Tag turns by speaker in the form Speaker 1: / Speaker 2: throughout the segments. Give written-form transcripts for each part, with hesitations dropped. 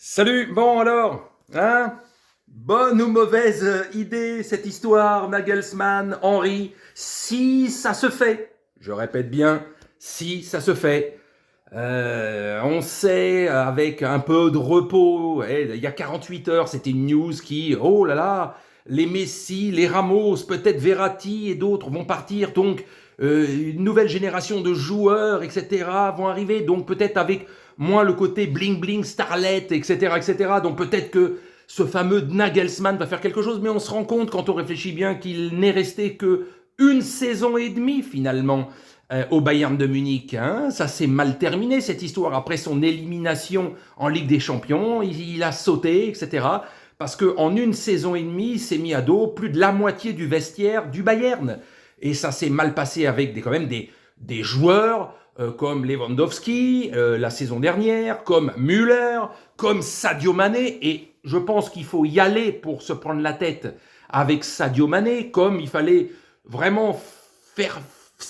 Speaker 1: Salut, bon alors, hein? Bonne ou mauvaise idée cette histoire, Nagelsmann, Henry, si ça se fait, je répète bien, si ça se fait, on sait avec un peu de repos, il y a 48 heures, c'était une news qui, oh là là, les Messi, les Ramos, peut-être Verratti et d'autres vont partir, donc une nouvelle génération de joueurs, etc. vont arriver, donc peut-être avec moins le côté bling bling, starlet, etc., etc. Donc peut-être que ce fameux Nagelsmann va faire quelque chose, mais on se rend compte quand on réfléchit bien qu'il n'est resté que une saison et demie finalement au Bayern de Munich. Hein. Ça s'est mal terminé cette histoire. Après son élimination en Ligue des Champions, il a sauté, etc. Parce qu'en une saison et demie, il s'est mis à dos plus de la moitié du vestiaire du Bayern. Et ça s'est mal passé avec quand même des joueurs comme Lewandowski la saison dernière, comme Müller, comme Sadio Mané. Et je pense qu'il faut y aller pour se prendre la tête avec Sadio Mané, comme il fallait vraiment faire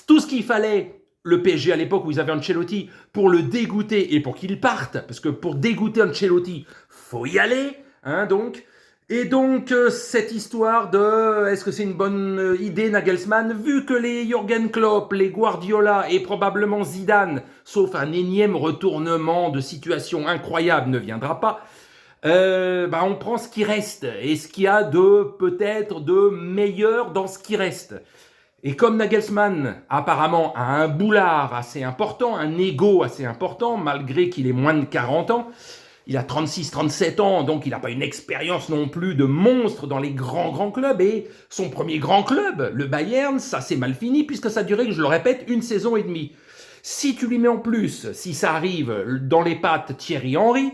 Speaker 1: tout ce qu'il fallait, le PSG à l'époque où ils avaient Ancelotti, pour le dégoûter et pour qu'il parte, parce que pour dégoûter Ancelotti, faut y aller, hein, donc. Et donc, cette histoire de est-ce que c'est une bonne idée, Nagelsmann, vu que les Jürgen Klopp, les Guardiola et probablement Zidane, sauf un énième retournement de situation incroyable, ne viendra pas, on prend ce qui reste et ce qu'il y a de peut-être de meilleur dans ce qui reste. Et comme Nagelsmann, apparemment, a un boulard assez important, un ego assez important, malgré qu'il ait moins de 40 ans, il a 36-37 ans, donc il n'a pas une expérience non plus de monstre dans les grands clubs. Et son premier grand club, le Bayern, ça s'est mal fini, puisque ça a duré, je le répète, une saison et demie. Si tu lui mets en plus, si ça arrive dans les pattes Thierry Henry,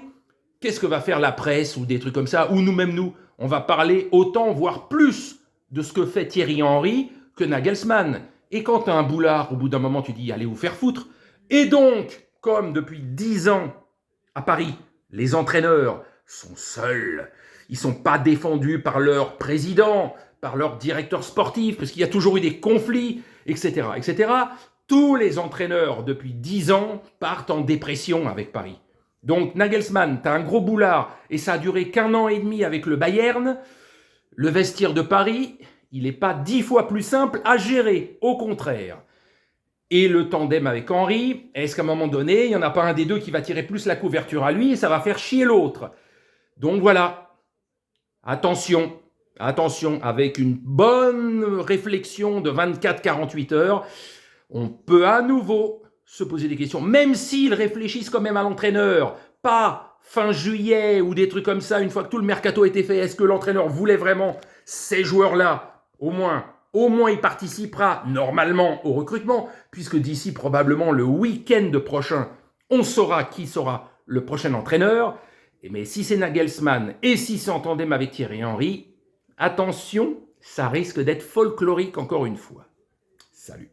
Speaker 1: qu'est-ce que va faire la presse ou des trucs comme ça, ou nous-mêmes nous, on va parler autant, voire plus, de ce que fait Thierry Henry que Nagelsmann. Et quand tu as un boulard, au bout d'un moment, tu dis allez vous faire foutre. Et donc, comme depuis 10 ans à Paris, les entraîneurs sont seuls, ils ne sont pas défendus par leur président, par leur directeur sportif, parce qu'il y a toujours eu des conflits, etc., etc. Tous les entraîneurs depuis 10 ans partent en dépression avec Paris. Donc Nagelsmann, tu as un gros boulard et ça a duré qu'un an et demi avec le Bayern. Le vestiaire de Paris, il n'est pas 10 fois plus simple à gérer, au contraire. Et le tandem avec Henry, est-ce qu'à un moment donné, il n'y en a pas un des deux qui va tirer plus la couverture à lui et ça va faire chier l'autre? Donc voilà, attention, attention, avec une bonne réflexion de 24-48 heures, on peut à nouveau se poser des questions, même s'ils réfléchissent quand même à l'entraîneur, pas fin juillet ou des trucs comme ça, une fois que tout le mercato a été fait, est-ce que l'entraîneur voulait vraiment ces joueurs-là? Au moins il participera normalement au recrutement, puisque d'ici probablement le week-end prochain, on saura qui sera le prochain entraîneur. Mais si c'est Nagelsmann et si c'est en tandem avec Thierry Henry, attention, ça risque d'être folklorique encore une fois. Salut.